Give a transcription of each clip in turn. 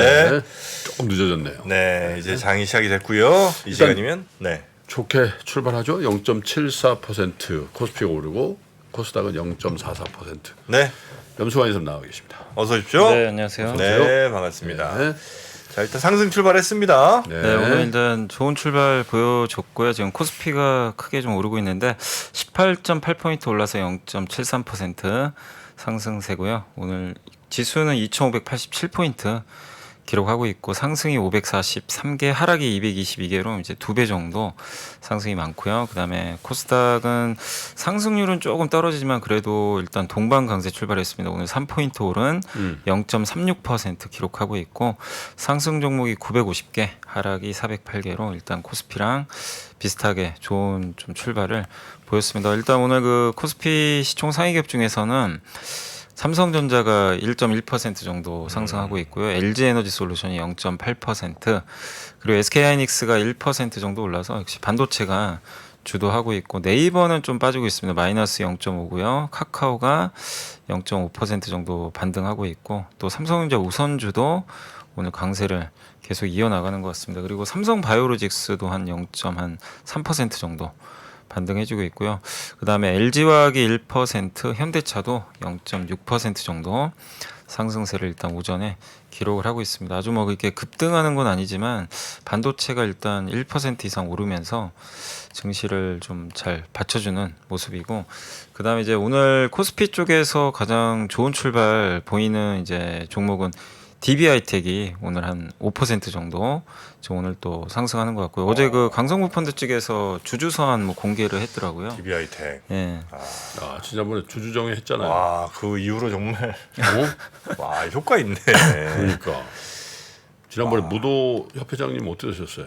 네. 조금 늦어졌네요. 네, 이제 장이 시작이 됐고요. 이 시간이면 네. 좋게 출발하죠. 0.74% 코스피가 오르고 코스닥은 0.44%. 네. 염수환이선 나와 계십니다. 어서 오십시오. 네, 안녕하세요. 네, 반갑습니다. 네. 자, 일단 상승 출발했습니다. 네, 오늘 일단 좋은 출발 보여줬고요. 지금 코스피가 크게 좀 오르고 있는데 18.8포인트 올라서 0.73% 상승세고요. 오늘 지수는 2,587포인트 기록하고 있고 상승이 543개, 하락이 222개로 이제 2배 정도 상승이 많고요. 그다음에 코스닥은 상승률은 조금 떨어지지만 그래도 일단 동반 강세 출발했습니다. 오늘 3포인트 오른 0.36% 기록하고 있고 상승 종목이 950개, 하락이 408개로 일단 코스피랑 비슷하게 좋은 좀 출발을 보였습니다. 일단 오늘 그 코스피 시총 상위 기업 중에서는 삼성전자가 1.1% 정도 상승하고 있고요. LG에너지솔루션이 0.8%, 그리고 SK하이닉스가 1% 정도 올라서 역시 반도체가 주도하고 있고, 네이버는 좀 빠지고 있습니다. 마이너스 0.5고요. 카카오가 0.5% 정도 반등하고 있고, 또 삼성전자 우선주도 오늘 강세를 계속 이어나가는 것 같습니다. 그리고 삼성바이오로직스도 한 0.3% 정도 반등해주고 있고요. 그 다음에 LG화학이 1%, 현대차도 0.6% 정도 상승세를 일단 오전에 기록을 하고 있습니다. 아주 뭐 이렇게 급등하는 건 아니지만 반도체가 일단 1% 이상 오르면서 증시를 좀 잘 받쳐주는 모습이고, 그 다음에 이제 오늘 코스피 쪽에서 가장 좋은 출발 보이는 이제 종목은 DB하이텍이 오늘 한 5% 정도 지금 오늘 또 상승하는 것 같고요. 어제 그 강성구 펀드 측에서 주주서한 뭐 공개를 했더라고요. DB하이텍. 예. 지난번에 주주정회 했잖아요. 와, 그 이후로 정말 와, 효과 있네. 그러니까 지난번에 무도 협회장님 어떠셨어요?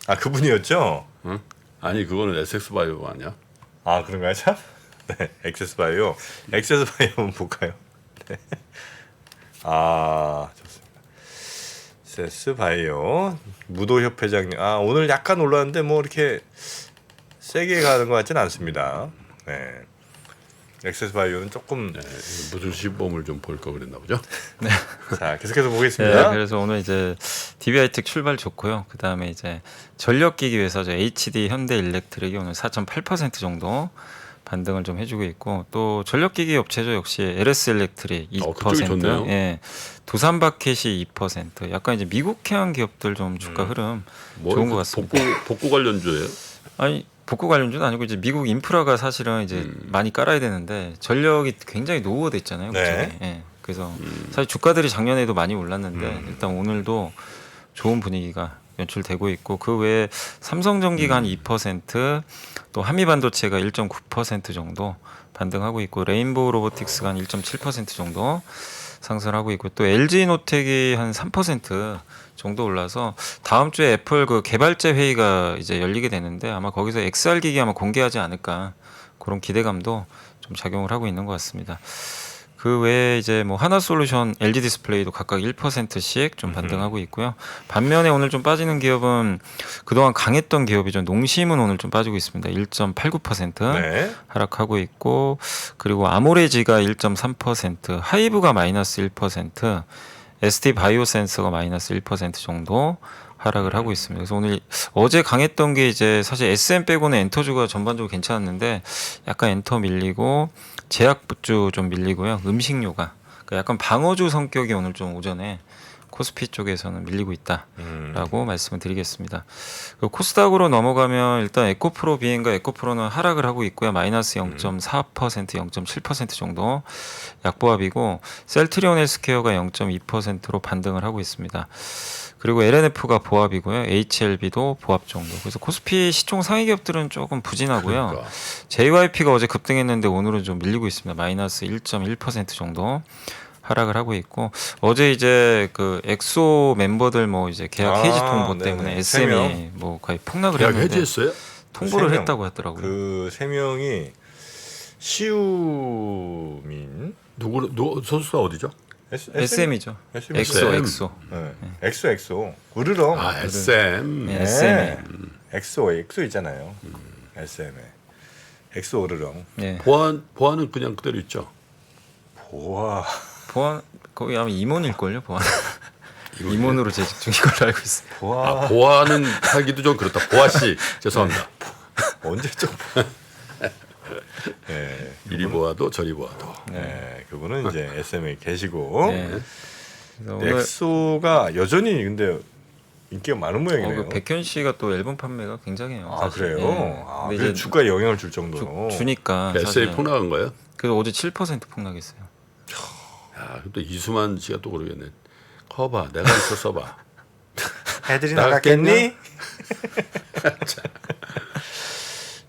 아, 그분이었죠? 응? 아니 그거는 SX바이오 아니야? 아, 그런가요, 참? 네, 엑세스바이오. 엑세스바이오 한번 볼까요? 네. 아, 좋습니다. 엑세스바이오 무도협회장님. 아, 오늘 약간 올랐는데 뭐 이렇게 세게 가는 것 같지는 않습니다. 네. 엑세스바이오는 조금 무슨 시범을 좀 볼 거 그랬나 보죠. 자, 계속해서 보겠습니다. 네, 그래서 오늘 이제 DB하이텍 출발 좋고요. 그 다음에 이제 전력기기 회사죠. HD 현대일렉트릭이 오늘 4.8% 정도 반등을 좀 해주고 있고, 또 전력기기 업체죠. 역시 LS일렉트릭 2%, 그쪽이 좋네요. 예, 두산바켓이 2%. 약간 이제 미국향 기업들 좀 주가 흐름 좋은 것 같습니다. 복구 관련주예요? 아니, 복구 관련주는 아니고 이제 미국 인프라가 사실은 이제 많이 깔아야 되는데 전력이 굉장히 노후화됐잖아요. 네. 그쪽에. 예. 그래서 사실 주가들이 작년에도 많이 올랐는데 일단 오늘도 좋은 분위기가 연출되고 있고, 그 외에 삼성전기가 한 2%, 또 한미반도체가 1.9% 정도 반등하고 있고, 레인보우 로보틱스가 한 1.7% 정도 상승하고 있고, 또 LG노텍이 한 3% 정도 올라서 다음 주에 애플 그 개발자 회의가 이제 열리게 되는데 아마 거기서 XR 기기 아마 공개하지 않을까, 그런 기대감도 좀 작용을 하고 있는 것 같습니다. 그 외에 이제 뭐 하나솔루션, LG 디스플레이도 각각 1%씩 좀 반등하고 있고요. 반면에 오늘 좀 빠지는 기업은 그동안 강했던 기업이죠. 농심은 오늘 좀 빠지고 있습니다. 1.89% 네. 하락하고 있고, 그리고 아모레지가 1.3%, 하이브가 마이너스 1%, ST 바이오센서가 마이너스 1% 정도 하락을 하고 있습니다. 그래서 오늘 어제 강했던 게 이제 사실 SM 빼고는 엔터주가 전반적으로 괜찮았는데 약간 엔터 밀리고 제약주 좀 밀리고요. 음식료가 그러니까 약간 방어주 성격이 오늘 좀 오전에 코스피 쪽에서는 밀리고 있다라고 말씀을 드리겠습니다. 코스닥으로 넘어가면 일단 에코프로 비행과 에코프로는 하락을 하고 있고요. 마이너스 0.4%, 0.7% 정도 약보합이고, 셀트리온 헬스케어가 0.2%로 반등을 하고 있습니다. 그리고 LNF가 보합이고요. HLB도 보합 정도. 그래서 코스피 시총 상위 기업들은 조금 부진하고요. 그러니까. JYP가 어제 급등했는데 오늘은 좀 밀리고 있습니다. 마이너스 1.1% 정도 하락을 하고 있고, 어제 이제 그 엑소 멤버들 뭐 이제 계약 해지 통보 때문에 네네. SM이 뭐 거의 폭락을 계약 했는데 해지했어요? 통보를 세 명. 했다고 하더라고요. 그 세 명이 시우민 누구 선수가 어디죠? SM이죠. SM. 엑소. 네. 엑소. 으르렁. SM. 네. 네. SM. 엑소 있잖아요. SM에. 엑소 으르렁. 예. 보안은 그냥 그대로 있죠. 보아. 보안 거의 아마 임원일 걸요, 보안. 임원으로 재직 중인 걸로 알고 있어요. 와 보아는 하기도 좀 그렇다. 보아 씨 죄송합니다. 언제적? 네, 이리 보아도 저리 보아도. 네, 그분은 이제 SM에 계시고 네. 그래서 오늘 엑소가 여전히 근데 인기가 많은 모양이네요. 그 백현 씨가 또 앨범 판매가 굉장해요. 아 사실. 그래요? 예. 아, 근데 그래서 이제 주가에 영향을 줄 정도로. 주니까 SA 사실. 폭 나간 거예요? 그래서 어제 7% 폭락했어요. 야, 또 이수만 씨가 또 그러겠네. 커봐, 내가 있어 써봐. 애들이 나갔겠냐? 나갔겠니?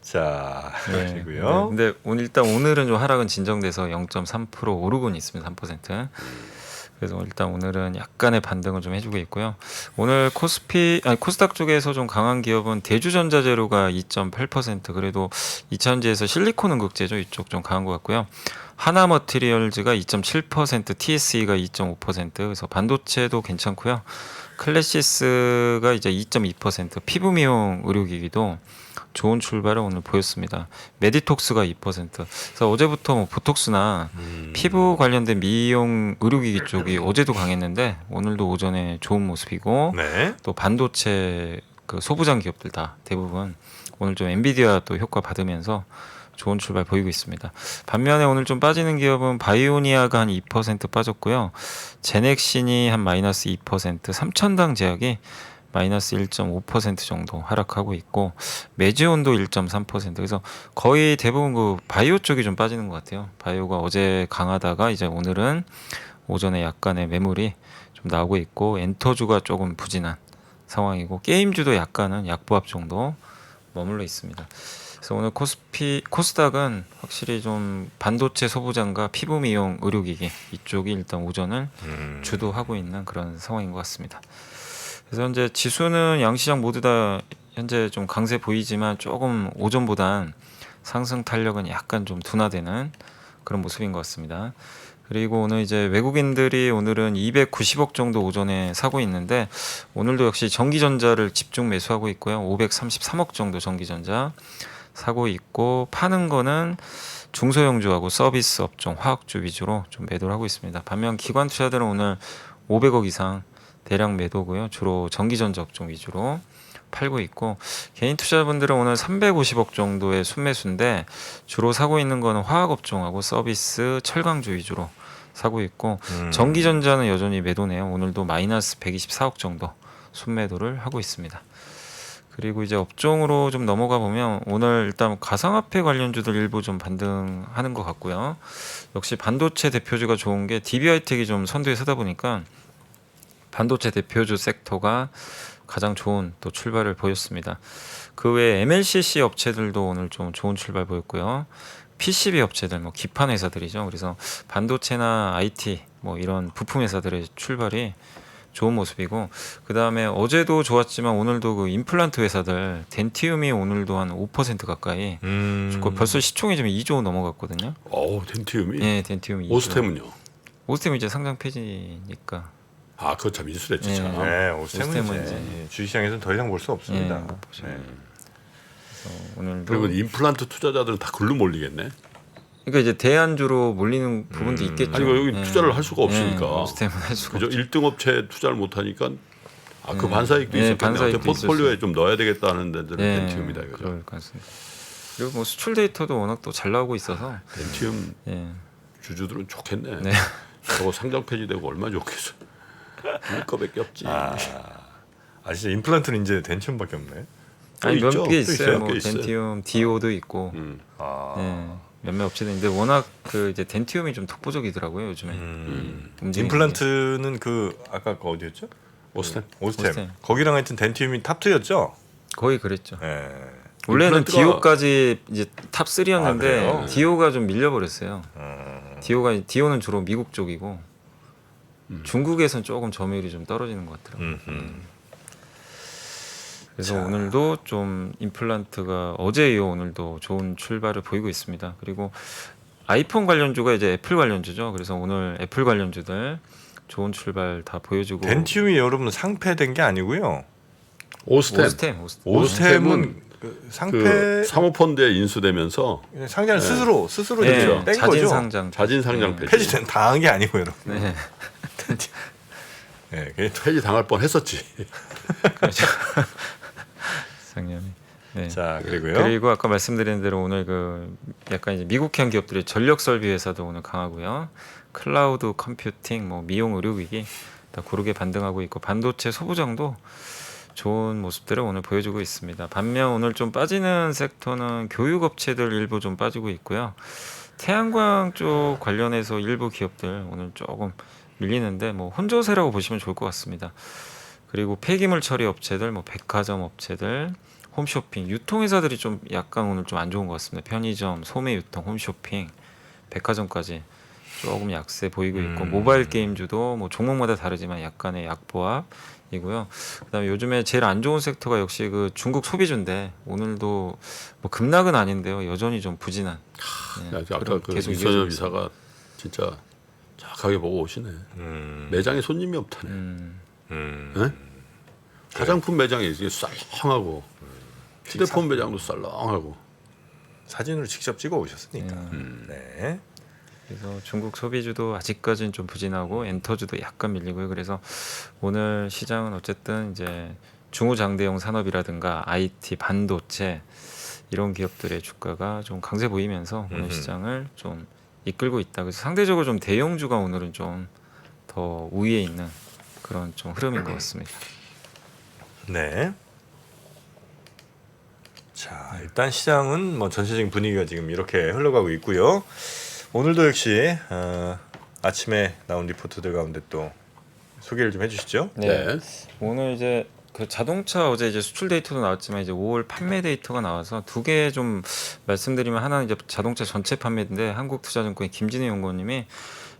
자, 그리고요. 근데 오늘은 좀 하락은 진정돼서 0.3% 오르곤 있습니다. 3%. 그래서 일단 오늘은 약간의 반등을 좀 해주고 있고요. 오늘 코스닥 쪽에서 좀 강한 기업은 대주전자재료가 2.8% 그래도 2차전지에서 실리콘 응급제죠. 이쪽 좀 강한 것 같고요. 하나머티리얼즈가 2.7%, TSE가 2.5%, 그래서 반도체도 괜찮고요. 클래시스가 이제 2.2%, 피부 미용 의료기기도 좋은 출발을 오늘 보였습니다. 메디톡스가 2%. 그래서 어제부터 뭐 보톡스나 피부 관련된 미용 의료기기 쪽이 어제도 강했는데 오늘도 오전에 좋은 모습이고 네. 또 반도체 그 소부장 기업들 다 대부분 오늘 좀 엔비디아 또 효과 받으면서 좋은 출발 보이고 있습니다. 반면에 오늘 좀 빠지는 기업은 바이오니아가 한 2% 빠졌고요. 제넥신이 한 마이너스 2%, 삼천당 제약이 마이너스 1.5% 정도 하락하고 있고 메지온도 1.3%. 그래서 거의 대부분 그 바이오 쪽이 좀 빠지는 것 같아요. 바이오가 어제 강하다가 이제 오늘은 오전에 약간의 매물이 좀 나오고 있고 엔터주가 조금 부진한 상황이고 게임주도 약간은 약보합 정도 머물러 있습니다. 그래서 오늘 코스닥은 확실히 좀 반도체 소부장과 피부 미용 의료기기 이쪽이 일단 오전을 주도하고 있는 그런 상황인 것 같습니다. 그래서 현재 지수는 양시장 모두 다 현재 좀 강세 보이지만 조금 오전보단 상승 탄력은 약간 좀 둔화되는 그런 모습인 것 같습니다. 그리고 오늘 이제 외국인들이 오늘은 290억 정도 오전에 사고 있는데 오늘도 역시 전기전자를 집중 매수하고 있고요. 533억 정도 전기전자 사고 있고 파는 거는 중소형주하고 서비스 업종, 화학주 위주로 좀 매도를 하고 있습니다. 반면 기관 투자들은 오늘 500억 이상 대량 매도고요. 주로 전기전자 업종 위주로 팔고 있고 개인 투자분들은 오늘 350억 정도의 순매수인데 주로 사고 있는 거는 화학업종하고 서비스, 철강주 위주로 사고 있고 전기전자는 여전히 매도네요. 오늘도 마이너스 124억 정도 순매도를 하고 있습니다. 그리고 이제 업종으로 좀 넘어가 보면 오늘 일단 가상화폐 관련주들 일부 좀 반등하는 것 같고요. 역시 반도체 대표주가 좋은 게 DB하이텍이 좀 선두에 서다 보니까 반도체 대표주 섹터가 가장 좋은 또 출발을 보였습니다. 그 외에 MLCC 업체들도 오늘 좀 좋은 출발 보였고요. PCB 업체들, 뭐 기판 회사들이죠. 그래서 반도체나 IT 뭐 이런 부품 회사들의 출발이 좋은 모습이고 그 다음에 어제도 좋았지만 오늘도 그 임플란트 회사들 덴티움이 오늘도 한 5% 가까이 좋고 벌써 시총이 좀 2조 넘어갔거든요. 어우, 덴티움이. 네, 덴티움이 2조. 오스템은요? 오스템은 이제 상장 폐지니까. 아, 그거 참 인수됐지 네. 참. 네, 오스템은 오스템은 이제 주식시장에서는 더 이상 볼 수 없습니다. 못 보죠. 네. 오늘도 그러면 임플란트 투자자들은 다 글로 몰리겠네. 그러니까 이제 대안주로 몰리는 부분도 있겠죠. 아니, 여기 네. 투자를 할 수가 없으니까. 오스템은 할 수가 그죠? 없죠. 1등 업체에 투자를 못 하니까 그 반사익도 네, 있었겠네. 반사익도 어때 포트폴리오에 있을 좀 넣어야 되겠다는 데들은 네, 덴티움이다 이거죠. 그럴 것 같습니다. 그리고 뭐 수출 데이터도 워낙 또 잘 나오고 있어서 덴티움 예. 주주들은 좋겠네. 네. 저거 상장 폐지되고 얼마나 좋겠어. 우리 거밖에 없지. 아 진짜 임플란트는 이제 덴티움밖에 없네. 아니 또 있죠. 몇 개 또 있어요. 뭐 몇 개 있어요. 덴티움, 디오도 있고 아, 예. 몇몇 업체들 있는데 워낙 그 이제 덴티움이 좀 독보적이더라고요 요즘에. 움직이는 게. 임플란트는 그 아까 그 어디였죠? 오스템. 오스템. 거기랑 하여튼 덴티움이 탑2였죠. 거의 그랬죠. 예. 원래는 임플란트가- 디오까지 이제 탑 아, 3였는데 그래요? 디오가 좀 밀려버렸어요. 디오는 주로 미국 쪽이고 중국에선 조금 점유율이 좀 떨어지는 것 같더라고요. 그래서 오늘도 좀 임플란트가 어제 이어 오늘도 좋은 출발을 보이고 있습니다. 그리고 아이폰 관련주가 이제 애플 관련주죠. 그래서 오늘 애플 관련주들 좋은 출발 다 보여주고 덴티움이 여러분 상폐된 게 아니고요. 오스템. 오스템은 그 상폐 그 사모펀드에 인수되면서 상장을 스스로 네, 이제 뺀 자진 거죠. 상장. 자진 상장 폐지. 폐지된 당한 게 아니고 여러분. 네. 네, 폐지 당할 뻔했었지. 그렇죠. 작년에. 네. 자 그리고요. 그리고 아까 말씀드린 대로 오늘 그 약간 이제 미국형 기업들의 전력 설비 회사도 오늘 강하고요. 클라우드 컴퓨팅, 뭐 미용 의료기기 다 고르게 반등하고 있고 반도체 소부장도 좋은 모습들을 오늘 보여주고 있습니다. 반면 오늘 좀 빠지는 섹터는 교육 업체들 일부 좀 빠지고 있고요. 태양광 쪽 관련해서 일부 기업들 오늘 조금 밀리는데 뭐 혼조세라고 보시면 좋을 것 같습니다. 그리고 폐기물 처리 업체들, 뭐 백화점 업체들, 홈쇼핑, 유통회사들이 좀 약간 오늘 좀 안 좋은 것 같습니다. 편의점, 소매 유통, 홈쇼핑, 백화점까지 조금 약세 보이고 있고 모바일 게임주도 뭐 종목마다 다르지만 약간의 약보합이고요. 그다음에 요즘에 제일 안 좋은 섹터가 역시 그 중국 소비주인데 오늘도 뭐 급락은 아닌데요. 여전히 좀 부진한. 네, 아까 그런 그 계속 이선엽 이어지고 이사가 진짜 정확하게 보고 오시네. 매장에 손님이 없다네. 네? 화장품 매장이 이게 썰렁하고 휴대폰 매장도 썰렁하고. 사진으로 직접 찍어 오셨으니까. 네. 그래서 중국 소비주도 아직까지는 좀 부진하고 엔터주도 약간 밀리고요. 그래서 오늘 시장은 어쨌든 이제 중후장대형 산업이라든가 IT, 반도체 이런 기업들의 주가가 좀 강세 보이면서 오늘 시장을 좀 이끌고 있다. 그래서 상대적으로 좀 대형주가 오늘은 좀 더 우위에 있는 그런 좀 흐름인 것 같습니다. 네. 자 일단 시장은 뭐 전체적인 분위기가 지금 이렇게 흘러가고 있고요. 오늘도 역시 아침에 나온 리포트들 가운데 또 소개를 좀 해주시죠. 네. 오늘 이제 그 자동차 어제 이제 수출 데이터도 나왔지만 이제 5월 판매 데이터가 나와서 두 개 좀 말씀드리면 하나는 이제 자동차 전체 판매인데 한국투자증권의 김진희 연구원님이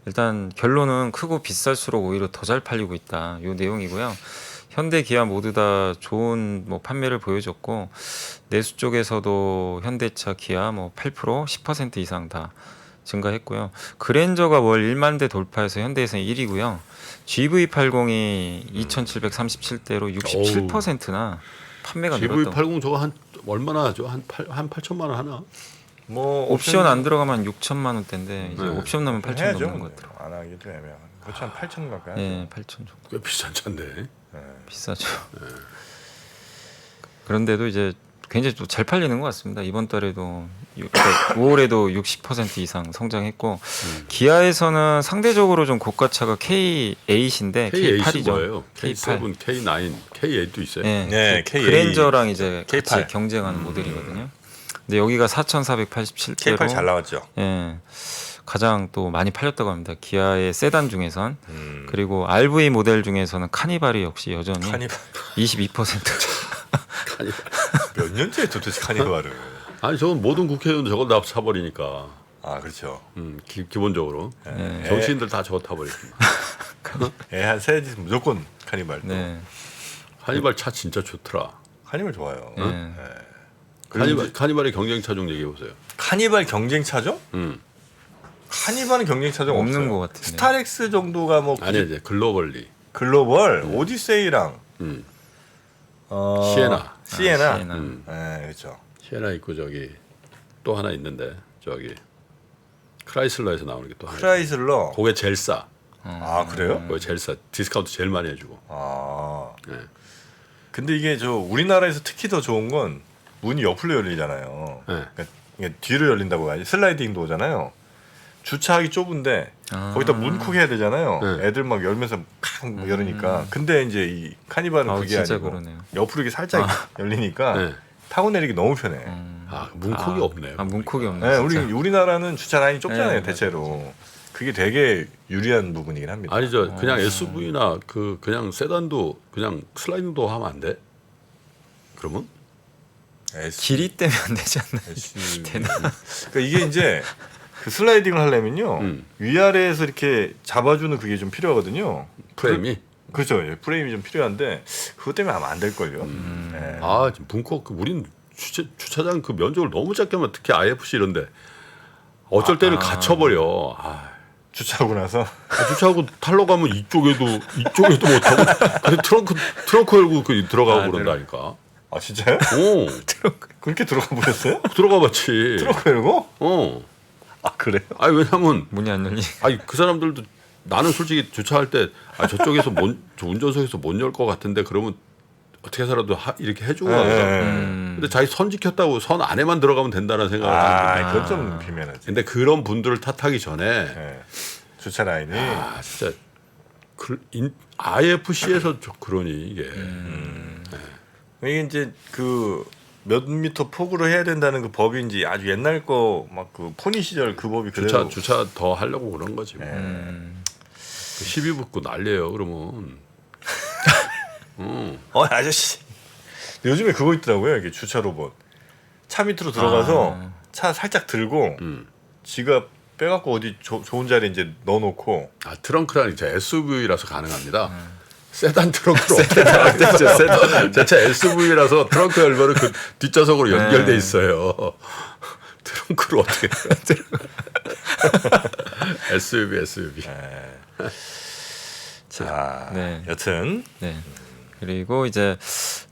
일단 결론은 크고 비쌀수록 오히려 더 잘 팔리고 있다. 요 내용이고요. 현대, 기아 모두 다 좋은 뭐 판매를 보여줬고 내수 쪽에서도 현대차, 기아 뭐 8%, 10% 이상 다 증가했고요. 그랜저가 월 1만 대 돌파해서 현대에서는 1위고요. GV80이 2,737대로 67%나 판매가 늘었다고. GV80 저거 한 얼마나 하죠? 한 8천만 원 하나? 뭐 옵션 안 들어가면 6천만 원대인데 이제 네. 옵션 넣으면 8천 해야죠. 넘는 것 같더라고요. 안 하기도 애매한. 그렇죠 한 8천 가까이. 예, 8천 정도. 꽤 비싼 차인데. 비싸죠. 그런데도 이제 굉장히 또 잘 팔리는 것 같습니다. 이번 달에도 5월에도 60% 이상 성장했고 기아에서는 상대적으로 좀 고가차가 K8인데 K8이 K8이죠. 뭐예요? K7, K9, K8도 있어요. 네, 네, 그 K8. 그랜저랑 이제 K8. 같이 경쟁하는 모델이거든요. 근데 여기가 4,487대로 K8 잘 나왔죠. 예, 가장 또 많이 팔렸다고 합니다. 기아의 세단 중에선 그리고 RV 모델 중에서는 카니발이 역시 여전히 카니발 22%. 몇 년째 도대체 카니발을? 아니 저건 모든 국회의원 저걸 다 사버리니까. 아 그렇죠. 기본적으로 네. 정치인들 다 저거 타버리고. 애한 세지 무조건 카니발. 또. 네. 카니발 차 진짜 좋더라. 카니발 좋아요. 네. 네. 그리고 카니발의 경쟁차 좀 얘기해 보세요. 카니발 경쟁차죠? 카니발은 경쟁차죠 없는 것 같은데. 스타렉스 정도가 뭐 아니 이제 글로벌리. 글로벌 오디세이랑 시에나. 시에나. 시에나. 네, 그렇죠. 시에나 있고 저기 또 하나 있는데 저기 크라이슬러에서 나오는 게 또 하나. 크라이슬러. 그게 제일 싸. 아 그래요? 그게 제일 싸. 디스카운트 제일 많이 해주고. 아. 네. 근데 이게 저 우리나라에서 특히 더 좋은 건 문이 옆으로 열리잖아요. 네. 그러니까 이게 뒤로 열린다고 하지 슬라이딩 도어잖아요. 주차하기 좁은데 거기다 문콕 해야 되잖아요. 네. 애들 막 열면서 칵 열으니까. 근데 이제 이 카니발은 아우, 그게 진짜 아니고 그러네요. 옆으로 이렇게 살짝 열리니까 네. 타고 내리기 너무 편해. 아 문콕이 없네요. 아, 문콕이 없네. 네, 진짜. 우리나라는 주차 라인이 좁잖아요, 네, 대체로. 그게 되게 유리한 부분이긴 합니다. 아니죠. 그냥 SUV나 그냥 세단도 그냥 슬라이딩도 하면 안 돼? 그러면? 길이 때문에 안 되지 않나? 되나? 그러니까 이게 이제 그 슬라이딩을 하려면요 위아래에서 이렇게 잡아주는 그게 좀 필요하거든요. 프레임이? 그렇죠. 예, 프레임이 좀 필요한데 그것 때문에 아마 안 될 걸요. 네. 아 지금 문콕 우린 주차장 그 면적을 너무 작게 하면 특히 IFC 이런데 어쩔 때는 갇혀버려. 주차하고 나서 주차하고 탈러 가면 이쪽에도 못하고 근데 트렁크 열고 들어가고 그런다니까. 아 진짜요? 오 그렇게 들어가 보셨어요? 들어가봤지. 트렁크 열고? 어. 아 그래요? 아니 왜냐면 문이 안 열리. 아니 그 사람들도 나는 솔직히 주차할 때 저쪽에서 저 운전석에서 못 열 것 같은데 그러면 어떻게 해서라도 이렇게 해주고 가거든. 근데 자기 선 지켰다고 선 안에만 들어가면 된다는 생각을 하는데. 그건 좀 비면하지. 근데 그런 분들을 탓하기 전에 네. 주차 라인이 진짜 IFC에서 그러니 이게 이게 이제 그 몇 미터 폭으로 해야 된다는 그 법이 이제 아주 옛날 거 막 그 포니 시절 그 법이 그대로 주차 더 하려고 그런 거지. 뭐. 그 시비 붙고 난리예요. 그러면. 아저씨 요즘에 그거 있더라고요. 이게 주차 로봇 차 밑으로 들어가서 차 살짝 들고 지가 빼갖고 어디 좋은 자리에 이제 넣어놓고 트렁크라는 제 SUV라서 가능합니다. 세단 트렁크로 어떻게 나가겠어요? 제 차 SUV라서 트렁크 열면은 그 뒷좌석으로 연결돼 있어요. 트렁크로 어떻게 SUV. 자, 네. 여튼 네. 그리고 이제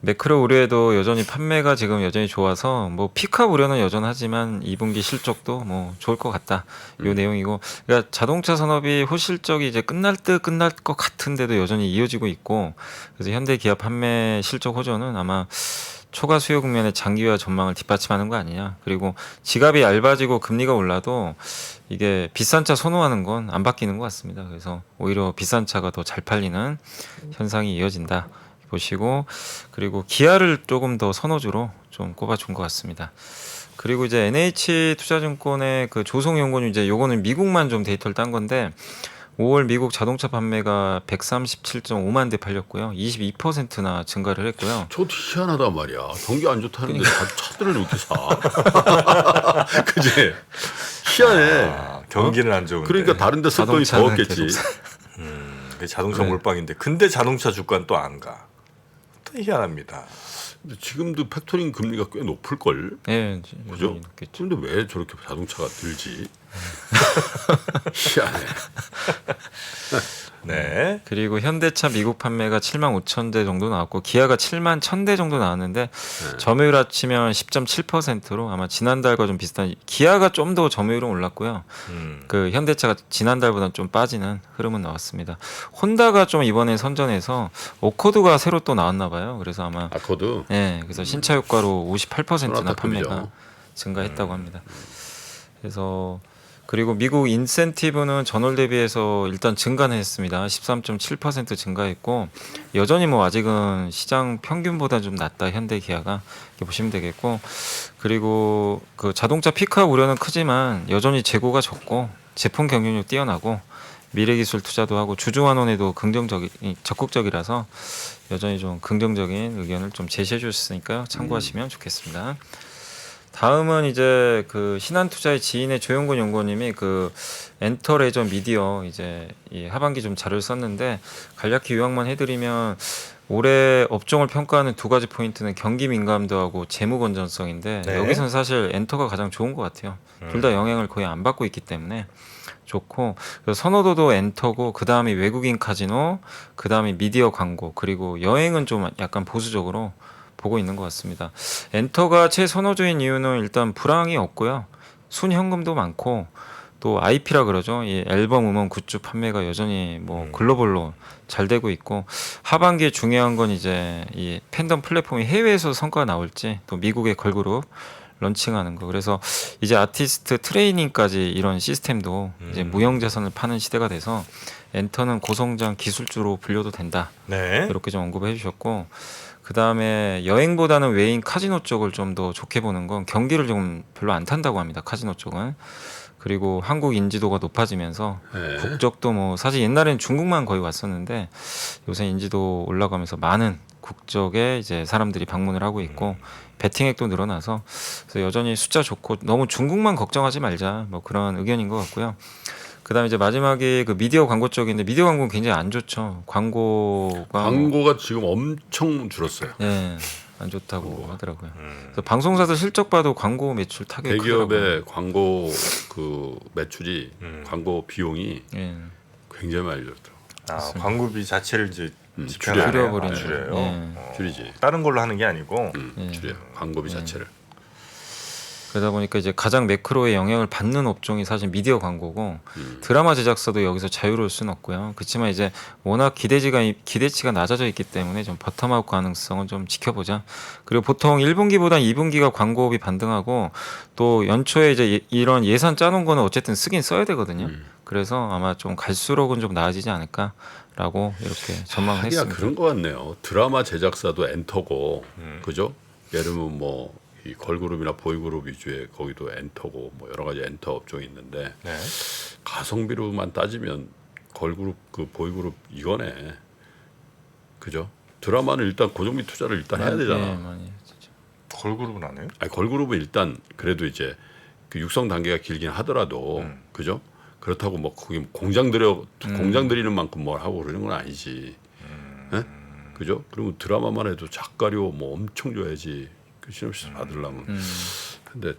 매크로 우려에도 여전히 판매가 지금 여전히 좋아서 뭐 픽업 우려는 여전하지만 2분기 실적도 뭐 좋을 것 같다. 요 내용이고, 그러니까 자동차 산업이 호실적이 이제 끝날 것 같은데도 여전히 이어지고 있고, 그래서 현대 기아 판매 실적 호전은 아마 초과 수요 국면의 장기화 전망을 뒷받침하는 거 아니냐. 그리고 지갑이 얇아지고 금리가 올라도 이게 비싼 차 선호하는 건 안 바뀌는 것 같습니다. 그래서 오히려 비싼 차가 더 잘 팔리는 현상이 이어진다 보시고, 그리고 기아를 조금 더 선호주로 좀 꼽아준 것 같습니다. 그리고 이제 NH투자증권의 그 조성연구원, 이제 요거는 미국만 좀 데이터를 딴 건데 5월 미국 자동차 판매가 137.5만 대 팔렸고요. 22%나 증가를 했고요. 저도 희한하단 말이야. 경기 안 좋다는데 차들을 이렇게 사. 그지? 희한해. 경기는 안 좋은데 그러니까 다른 데 썼더니 더 자동차는 없겠지. 계속 그게 자동차 네. 몰빵인데 근데 자동차 주가는 또 안 가. 또 희한합니다. 근데 지금도 팩토링 금리가 꽤 높을 걸. 예, 그죠? 여전히 높겠죠. 근데 왜 저렇게 자동차가 들지? 희한해. 네. 그리고 현대차 미국 판매가 7만 5천 대 정도 나왔고 기아가 7만 1천 대 정도 나왔는데 점유율 합치면 10.7%로 아마 지난달과 좀 비슷한, 기아가 좀 더 점유율은 올랐고요. 그 현대차가 지난달보다는 좀 빠지는 흐름은 나왔습니다. 혼다가 좀 이번에 선전해서 오코드가 새로 또 나왔나 봐요. 그래서 아마 아코드. 그래서 신차 효과로 58%나 소나타 판매가 급이죠. 증가했다고 합니다. 그래서 그리고 미국 인센티브는 전월 대비해서 일단 증가는 했습니다. 13.7% 증가했고 여전히 뭐 아직은 시장 평균보다 좀 낮다 현대 기아가, 이렇게 보시면 되겠고, 그리고 그 자동차 픽업 우려는 크지만 여전히 재고가 적고 제품 경쟁력 뛰어나고 미래기술 투자도 하고 주주환원에도 적극적이라서 여전히 좀 긍정적인 의견을 좀 제시해 주셨으니까 참고하시면 좋겠습니다. 다음은 이제 그 신한투자의 지인의 조영근 연구원님이 그 엔터레저 미디어 이제 이 하반기 좀 자료를 썼는데 간략히 요약만 해드리면 올해 업종을 평가하는 두 가지 포인트는 경기 민감도하고 재무 건전성인데 네. 여기서는 사실 엔터가 가장 좋은 것 같아요. 둘 다 영향을 거의 안 받고 있기 때문에 좋고, 그래서 선호도도 엔터고 그 다음이 외국인 카지노, 그 다음이 미디어 광고, 그리고 여행은 좀 약간 보수적으로 보고 있는 것 같습니다. 엔터가 최선호주인 이유는 일단 불황이 없고요. 순현금도 많고 또 IP라 그러죠. 이 앨범 음원 굿즈 판매가 여전히 뭐 글로벌로 잘 되고 있고, 하반기에 중요한 건 이제 이 팬덤 플랫폼이 해외에서 성과가 나올지, 또 미국의 걸그룹 런칭하는 거. 그래서 이제 아티스트 트레이닝까지 이런 시스템도 이제 무형자산을 파는 시대가 돼서 엔터는 고성장 기술주로 불려도 된다. 네. 이렇게 좀 언급을 해주셨고, 그 다음에 여행보다는 외인 카지노 쪽을 좀 더 좋게 보는 건 경기를 좀 별로 안 탄다고 합니다. 카지노 쪽은. 그리고 한국 인지도가 높아지면서 국적도 뭐 사실 옛날에는 중국만 거의 왔었는데 요새 인지도 올라가면서 많은 국적의 이제 사람들이 방문을 하고 있고 베팅액도 늘어나서 그래서 여전히 숫자 좋고 너무 중국만 걱정하지 말자, 뭐 그런 의견인 것 같고요. 그다음에 이제 마지막에 그 미디어 광고 쪽인데 미디어 광고는 굉장히 안 좋죠. 광고가 지금 엄청 줄었어요. 네, 안 좋다고 하더라고요. 그래서 방송사들 실적 봐도 광고 매출 타격 크더라고요. 대기업의 광고 그 매출이 광고 비용이 예. 굉장히 많이 줄었더라고요. 광고비 자체를 이제 집행을 줄여버리는. 줄여요. 예. 줄이지. 다른 걸로 하는 게 아니고. 줄여요. 광고비 자체를. 그러다 보니까 이제 가장 매크로의 영향을 받는 업종이 사실 미디어 광고고 드라마 제작사도 여기서 자유로울 수는 없고요. 그렇지만 이제 워낙 기대치가 낮아져 있기 때문에 좀 버텀아웃 가능성은 좀 지켜보자. 그리고 보통 1분기보다 2분기가 광고업이 반등하고 또 연초에 이제 이런 예산 짜놓은 거는 어쨌든 쓰긴 써야 되거든요. 그래서 아마 좀 갈수록은 좀 나아지지 않을까라고 이렇게 전망을 하기야 했습니다. 그런 것 같네요. 드라마 제작사도 엔터고, 그죠? 예를 들면 뭐 이 걸그룹이나 보이그룹 위주의 거기도 엔터고 뭐 여러 가지 엔터 업종이 있는데 네. 가성비로만 따지면 걸그룹 그 보이그룹 이거네, 그죠? 드라마는 일단 고정비 투자를 일단 해야 되잖아. 네, 많이 진짜. 걸그룹은 안 해요? 아니, 걸그룹은 일단 그래도 이제 그 육성 단계가 길긴 하더라도 그죠? 그렇다고 뭐 거기 공장 들이는 만큼 뭘 하고 그러는 건 아니지. 예? 그죠? 그러면 드라마만 해도 작가료 뭐 엄청 줘야지 그 시놉시스 받으려면. 근데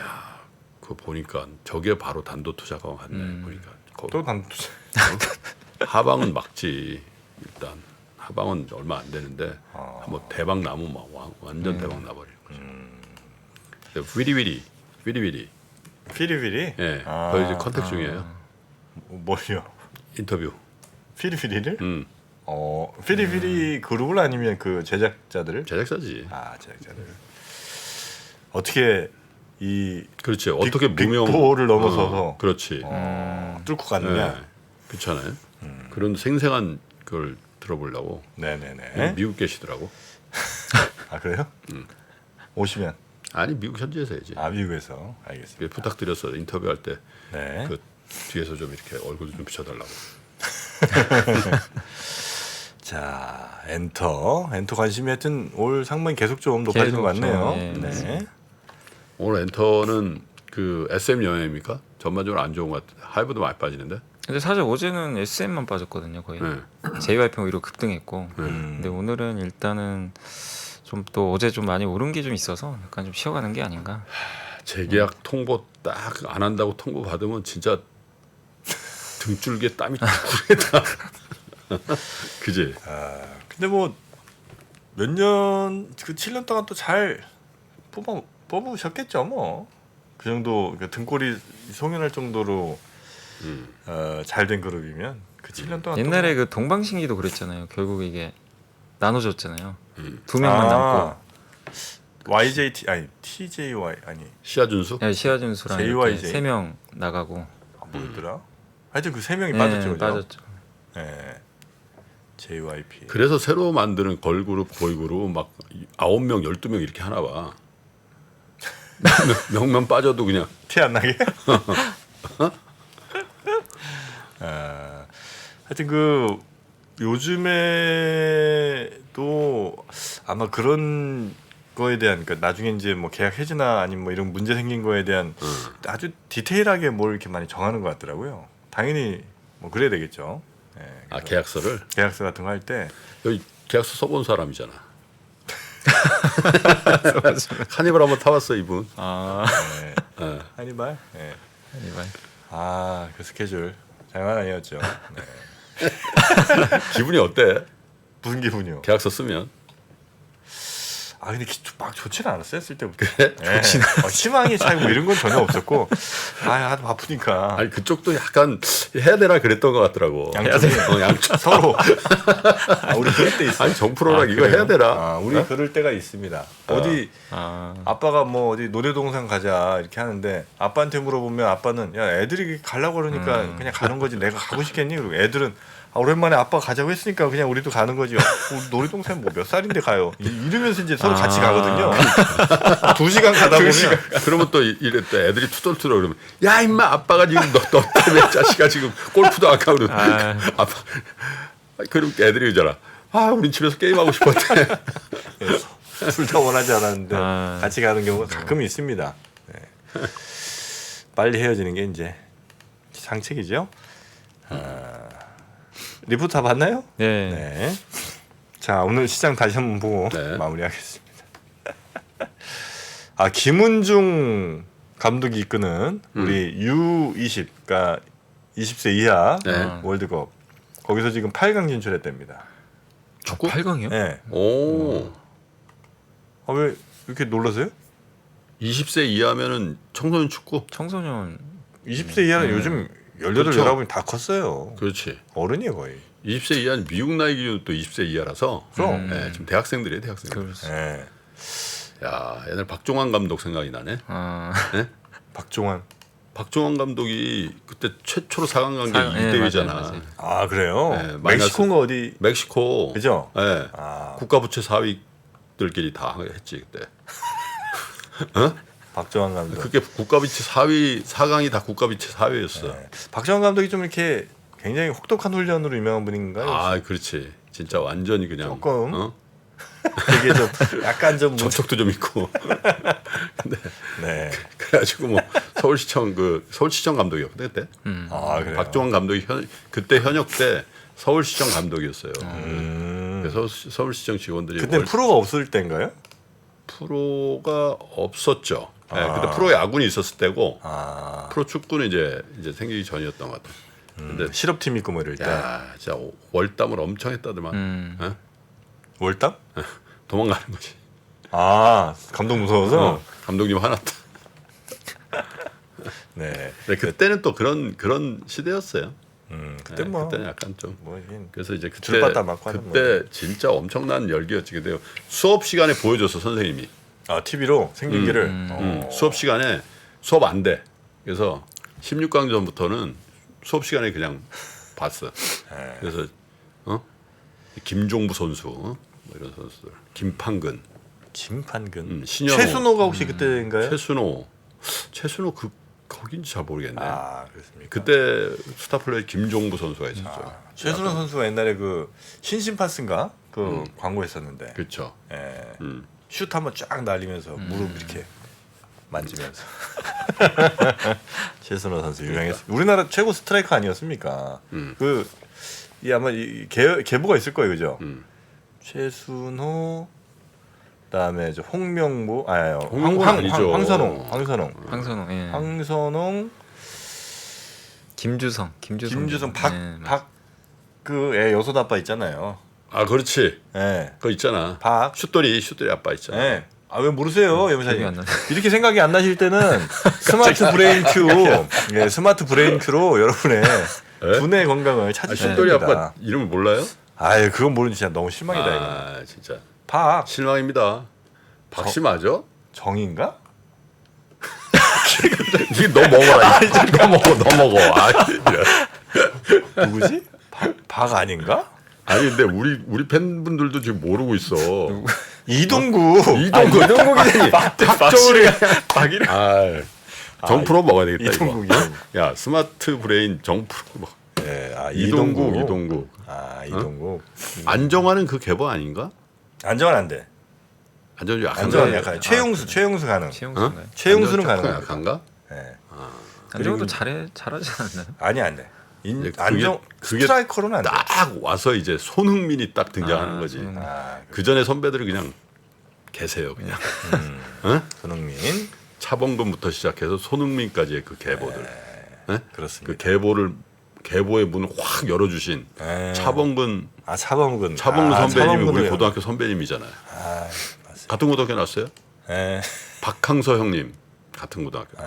야, 그거 보니까 저게 바로 단도 투자가 왔네. 보니까 또 단투. 하방은 막지. 일단 하방은 얼마 안 되는데 한번 대박 나면 막 완전 대박 나버리는 거죠. 위리위리 피리피리? 예, 거의 이제 컨택 중이에요. 뭐요? 인터뷰. 피리피리를? 피리피리 그룹을 아니면 그 제작자들을? 제작사지. 아, 제작자들. 어떻게 이 그렇지. 어떻게 무명 빅4를 넘어서서 그렇지. 뚫고 갔느냐? 네. 그렇잖아요. 그런 생생한 걸 들어보려고 네네네. 미국 계시더라고. 아, 그래요? 오시면 아니 미국 현지에서 해야지. 미국에서 알겠습니다. 부탁드렸어. 인터뷰할 때 네. 그 뒤에서 좀 이렇게 얼굴 좀 비춰달라고. 자, 엔터 관심이 하여튼 올 상반기 계속 좀 높아지는 것 계속 같네요. 좀, 네. 오늘 엔터는 그 SM 영향입니까? 전반적으로 안 좋은 것 같아. 하이브도 많이 빠지는데. 근데 사실 어제는 SM만 빠졌거든요, 거의. 네. JYP 오히려 급등했고. 근데 오늘은 일단은 좀 또 어제 좀 많이 오른 게 좀 있어서 약간 좀 쉬어가는 게 아닌가. 재계약 통보 딱 안 한다고 통보 받으면 진짜 등줄기에 땀이 뚝뚝하다. 그지? 근데 뭐 몇 년 그 7년 동안 또 잘 뽑으셨겠죠, 뭐. 그 정도 그러니까 등골이 송연할 정도로 잘 된 그룹이면 그 7년 동안 옛날에 그 동방신기도 그랬잖아요. 결국 이게 나눠졌잖아요. 두 명만 남고. YJT 아니 TJY 아니 시아준수? 네, 시아준수랑 JYJ. 이렇게 3명 나가고. 뭐였더라? 하여튼 그 세 명이 네, 빠졌죠, 그죠? 빠졌죠. 네. JYP. 그래서 새로 만드는 걸그룹, 보이그룹 막 9명, 12명 이렇게 하나 봐. 명만 빠져도 그냥 티 안 나게? 하여튼 그 요즘에 또 아마 그런 거에 대한 그러니까 나중에 이제 뭐 계약 해지나 아니면 뭐 이런 문제 생긴 거에 대한 아주 디테일하게 뭘 이렇게 많이 정하는 것 같더라고요. 당연히 뭐 그래야 되겠죠. 네, 아 계약서를 계약서 같은 거 할 때 여기 계약서 써본 사람이잖아. 카니발 한번 타봤어 이분. 아, 네. 네. 하니발. 네. 이발. 그 스케줄 장난 아니었죠. 네. 기분이 어때? 무슨 기분이요? 계약서 쓰면 근데 막 좋지는 않았어요 쓸 때부터. 그래? 네. 희망이 차고 뭐 이런 건 전혀 없었고 하도 바쁘니까 아니 그쪽도 약간 해야 되나 그랬던 것 같더라고. 양쪽이 양쪽 서로 우리 그럴 때 있어. 아니 정프로랑 이거 해야 되나? 우리 그럴 때가 있습니다. 어디 아빠가 뭐 어디 놀이동산 가자 이렇게 하는데 아빠한테 물어보면 아빠는 야 애들이 가려고 그러니까 그냥 가는 거지 내가 가고 싶겠니? 그리고 애들은 오랜만에 아빠가 가자고 했으니까 그냥 우리도 가는 거지. 우리 놀이동산 뭐 몇 살인데 가요. 이러면서 이제 서로 같이 가거든요. 2시간 가다 보면 그러면 또 이랬대. 애들이 투덜투덜 그러면 야 임마 아빠가 지금 너 때문에 자식아 지금 골프도 안 가고 아빠 그럼 애들이 그러잖아. 우린 집에서 게임하고 싶었대. 둘 다 원하지 않았는데 같이 가는 경우가 가끔 있습니다. 네. 빨리 헤어지는 게 이제 상책이죠. 리포트 다 봤나요? 네. 네. 자 오늘 시장 다시 한번 보고 네. 마무리하겠습니다. 김은중 감독이 이끄는 우리 U20, 그러니까 20세 이하 네. 월드컵 거기서 지금 8강 진출했답니다. 축구? 8강이요? 네. 오. 왜 이렇게 놀라세요? 20세 이하면은 청소년 축구. 청소년 20세 이하는 요즘 18, 그렇죠. 19이 다 컸어요. 그렇지. 어른이에요 거의. 20세 이하는 미국 나이 기준 또 20세 이하라서. 그럼. 네, 지금 대학생들이에요, 대학생들. 그렇죠. 예. 야, 옛날 박종환 감독 생각이 나네. 아, 박종환. 박종환 감독이 그때 최초로 4강 간 게 예, 이대회잖아. 맞아요, 맞아요. 아 그래요? 네, 마이너스- 멕시코인가 어디? 멕시코. 그죠? 예. 아 국가부채 4위들끼리 다 했지 그때. 박종환 감독. 그게 국가부채 4위 4강이 다 국가부채 4위였어. 네. 박정환 감독이 좀 이렇게 굉장히 혹독한 훈련으로 유명한 분인가요? 아, 그렇지. 진짜 완전히 그냥 조금. 어? 되게 좀 약간 좀 접촉도 좀 있고. 네. 그래가지고 뭐 서울시청 감독이었거든 그때. 아 그래요. 박종환 감독이 그때 현역 때 서울시청 감독이었어요. 그래서 서울시청 직원들이 그때 프로가 없을 때인가요? 프로가 없었죠. 네, 그때 프로 야구는 있었을 때고 아 프로 축구는 이제 생기기 전이었던 것 같아. 근데 실업팀 있고 뭐 이럴 때 야, 진짜 월담을 엄청 했다더만. 어? 월당? 도망가는 거지. 아 감독 무서워서. 감독님 화났다. 네. 네, 그때는 또 그런 시대였어요. 그때 네, 뭐 그때는 약간 좀 이게 그래서 이제 그때 줄바따 맞고 하는 그때 진짜 엄청난 열기였지. 근데 수업 시간에 보여줬어 선생님이. 아 TV로 생긴 게를 수업 시간에 수업 안 돼. 그래서 16강전부터는 수업 시간에 그냥 봤어. 그래서 김종부 선수 뭐 이런 선수들, 김판근, 김판근, 신현호, 최순호가 혹시 그때인가요? 최순호 거긴지 잘 모르겠네. 아 그렇습니까? 그때 스타 플레이 김종부 선수가 있었죠. 최순호 선수가 옛날에 그 신심파스인가 그 광고했었는데, 그렇죠. 예. 음. 슛 한번 쫙 날리면서 무릎 이렇게 만지면서 최순호 선수 유명했어요. 우리나라 최고 스트라이커 아니었습니까? 이 아마 계보가 있을 거예요, 그죠? 최순호, 그다음에 저 홍명보, 홍명보는 아니죠. 황선홍, 황선홍, 예. 황선홍, 김주성, 김주성, 예, 애 여섯 아빠 있잖아요. 아 그렇지. 예, 그거 있잖아. 박. 슛돌이 아빠 있잖아. 예. 아 왜 모르세요, 여기사님? 기억이 안 나네. 이렇게 생각이 안 나실 때는 스마트 브레인 큐, 예, 스마트 브레인 큐로 여러분의 두뇌 건강을 찾으시면 슛돌이 됩니다. 아빠 이름을 몰라요? 아유, 그건 모르는 진짜 너무 실망이다 이거. 아 진짜 박 실망입니다. 박씨 맞아? 정인가? 이게 너 먹어라. 너 먹어. 누구지? 박 아닌가? 아니 근데 우리 팬분들도 지금 모르고 있어. 이동국. 이동국이 박정우를 박이래. 정프로 먹어야 되겠다. 이동국이요? 이거. 야 스마트 브레인 정프로 먹. 예, 이동국. 아, 이동국. 안정환은 그 계보 아닌가? 안정환 안 돼. 안정환 약간 안정환 약간. 최용수 가능. 최용수인가요? 최용수는 안정환 가능. 약한가? 예. 안정도 잘하지 않나요? 아니 안 돼. 그게- 안정 그게 스트라이커로는 안 돼. 딱 와서 이제 손흥민이 딱 등장하는 거지. 아, 그 전에 선배들은 그냥 계세요 그냥. 손흥민. 차범근부터 시작해서 손흥민까지의 그 계보들. 네? 그렇습니다. 그 계보의 문을 확 열어주신 예. 차범근 차범근. 선배님이 차범근을 우리 고등학교 선배님이잖아요. 아, 맞습니다. 같은 고등학교 나왔어요? 예. 박항서 형님 같은 고등학교.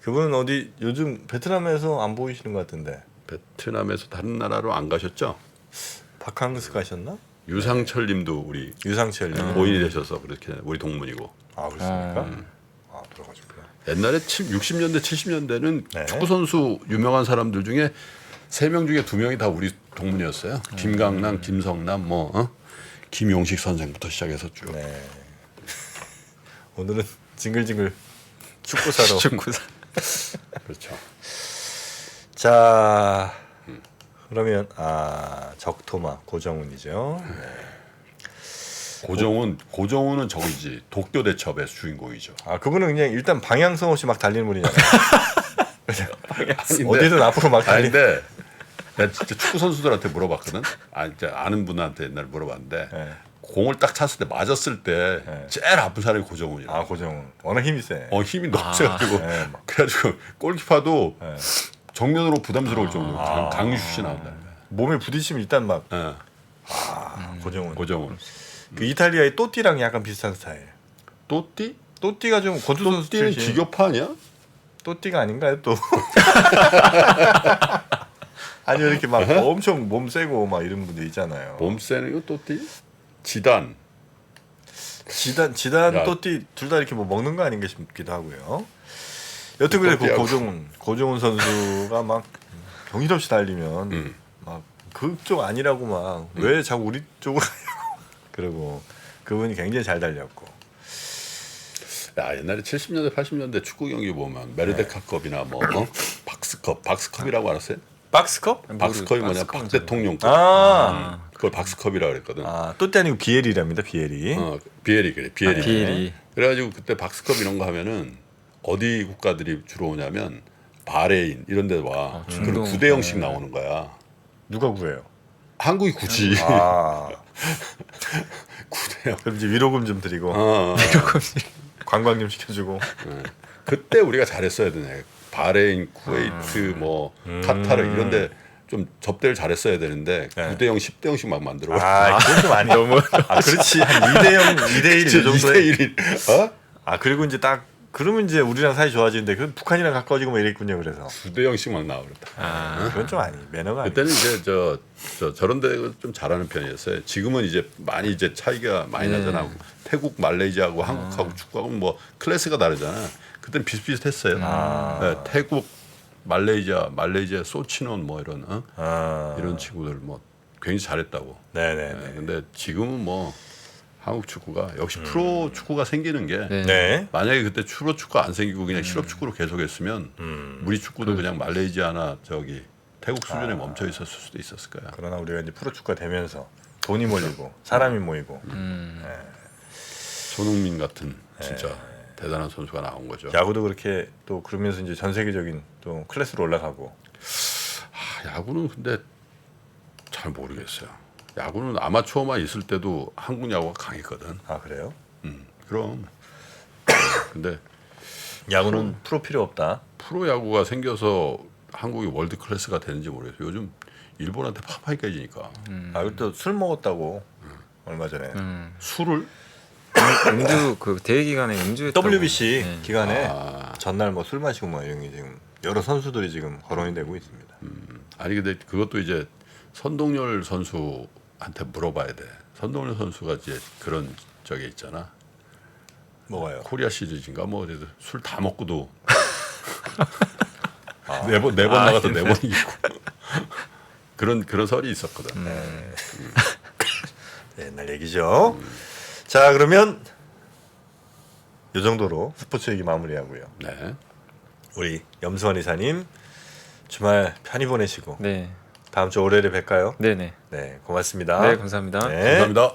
그분은 어디 요즘 베트남에서 안 보이시는 것 같은데. 베트남에서 다른 나라로 안 가셨죠? 박항스 가셨나? 유상철님도 우리 유상철님. 고인이 되셔서 그렇게 우리 동문이고. 아 그렇습니까? 아 돌아가셨구나. 옛날에 60년대 70년대는 네. 축구 선수 유명한 사람들 중에 3명 중에 2명이 다 우리 동문이었어요. 김강남, 김성남, 김용식 선생부터 시작해서 쭉. 네. 오늘은 징글징글 축구사로. 축구사. 그렇죠. 자 그러면 적토마 고정훈이죠. 고정훈은 저기지 도쿄 대첩의 주인공이죠. 그분은 그냥 일단 방향성 없이 막 달리는 분이잖아요. 아닌데. 어디든 앞으로 막 달리는. 아닌데 내가 진짜 축구 선수들한테 물어봤거든. 진짜 아는 분한테 옛날에 물어봤는데 네. 공을 딱 찼을 때 맞았을 때 제일 아픈 사람이 고정훈이야. 고정훈 워낙 힘이 세. 힘이 너무 세가지고 네. 그래가지고 골키퍼도 정면으로 부담스러울 정도로 강슛이 나온다. 몸에 부딪히면 일단 막 예. 고정훈. 고정훈. 그 이탈리아의 또띠랑 약간 비슷한 스타일. 또띠? 또띠가 좀 고투 선수 또띠는 출신. 기교파 아니야? 또띠가 아닌가요 또? 아니 이렇게 막 엄청 몸 세고 막 이런 분들 있잖아요. 몸 세는 거 또띠? 지단. 지단 야. 또띠 둘 다 이렇게 뭐 먹는 거 아닌가 싶기도 하고요. 여튼 그래 그 또띠하고. 고종훈 선수가 막 경일없이 달리면 막 그쪽 아니라고 막 왜 자꾸 우리 쪽으로 가냐고 그리고 그분이 굉장히 잘 달렸고. 야 옛날에 70년대 80년대 축구 경기 보면 메르데카컵이나 뭐 박스컵이라고 알았어요? 박스컵? 박스컵이 뭐냐 박 대통령컵. 그걸 박스컵이라고 그랬거든. 또띠 아니고 비엘이랍니다. 비엘이. 비엘이 그래. 비엘이. 비엘이. 그래가지고 그때 박스컵 이런 거 하면은 어디 국가들이 주로 오냐면 바레인 이런 데 와. 그럼 9대 0씩 나오는 거야. 누가 구해요? 한국이 굳이 아 9대 0. 그럼 이제 위로금 좀 드리고 관광 좀 시켜주고. 그때 우리가 잘했어야 되네. 바레인, 쿠웨이트, 뭐 카타르 이런데 좀 접대를 잘했어야 되는데 9대 0, 10대 0씩 막 만들어. 그건 좀 아니 너무. 그렇지 한 2대 0, 2대 1 이 정도에. 2대 1. 그리고 이제 딱 그러면 이제 우리랑 사이 좋아지는데 그 북한이랑 가까워지고 뭐 이랬군요. 그래서 9대 0씩 막 나오랬다. 그건 좀 아니 매너가 아니. 그때는 이제 저런 데 좀 잘하는 편이었어요. 지금은 이제 많이 이제 차이가 많이 나잖아. 태국, 말레이시아하고 한국하고 축구하고 뭐 클래스가 다르잖아. 그때는 비슷비슷했어요. 네, 태국, 말레이시아, 소치논 뭐 이런 이런 친구들 뭐 굉장히 잘했다고. 네네네. 네, 근데 지금은 뭐 한국 축구가 역시 프로 축구가 생기는 게 네. 만약에 그때 프로 축구가 안 생기고 그냥 실업 축구로 계속했으면 우리 축구도 그냥 말레이시아나 저기 태국 수준에 멈춰 있었을 수도 있었을 거야. 그러나 우리가 이제 프로축구가 되면서 돈이 몰리고 사람이 모이고 손흥민 같은 진짜 대단한 선수가 나온 거죠. 야구도 그렇게 또 그러면서 이제 전 세계적인 또 클래스로 올라가고. 야구는 근데 잘 모르겠어요. 야구는 아마추어만 있을 때도 한국 야구가 강했거든. 그래요? 그럼. 근데 야구는 프로 필요 없다. 프로 야구가 생겨서 한국이 월드 클래스가 되는지 모르겠어요. 요즘 일본한테 파파이 깨지니까. 그리고 또 술 먹었다고 얼마 전에. 술을 음주 그 대회 기간에 음주했다고. WBC 기간에 전날 뭐 술 마시고 뭐 이런 게 지금 여러 선수들이 지금 거론이 되고 있습니다. 아니 근데 그것도 이제 선동열 선수한테 물어봐야 돼. 선동열 선수가 이제 그런 적에 있잖아. 뭐가요? 코리아 시리즈인가 뭐 술 다 먹고도 네번 나가서 네 번 이기고 그런 설이 있었거든. 옛날 얘기죠. 자 그러면 이 정도로 스포츠 얘기 마무리하고요. 네. 우리 염수원 이사님 주말 편히 보내시고 네. 다음 주 월요일에 뵐까요? 네네. 네 고맙습니다. 네 감사합니다. 네. 감사합니다.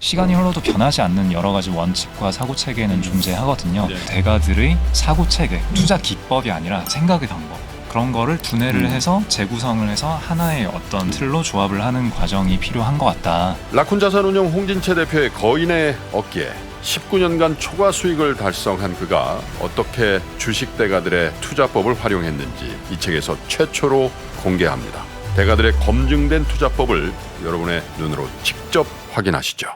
시간이 흘러도 변하지 않는 여러 가지 원칙과 사고 체계는 존재하거든요. 대가들의 사고 체계, 투자 기법이 아니라 생각의 방법. 그런 거를 분해를 해서 재구성을 해서 하나의 어떤 틀로 조합을 하는 과정이 필요한 것 같다. 라쿤 자산운용 홍진채 대표의 거인의 어깨에 19년간 초과 수익을 달성한 그가 어떻게 주식 대가들의 투자법을 활용했는지 이 책에서 최초로 공개합니다. 대가들의 검증된 투자법을 여러분의 눈으로 직접 확인하시죠.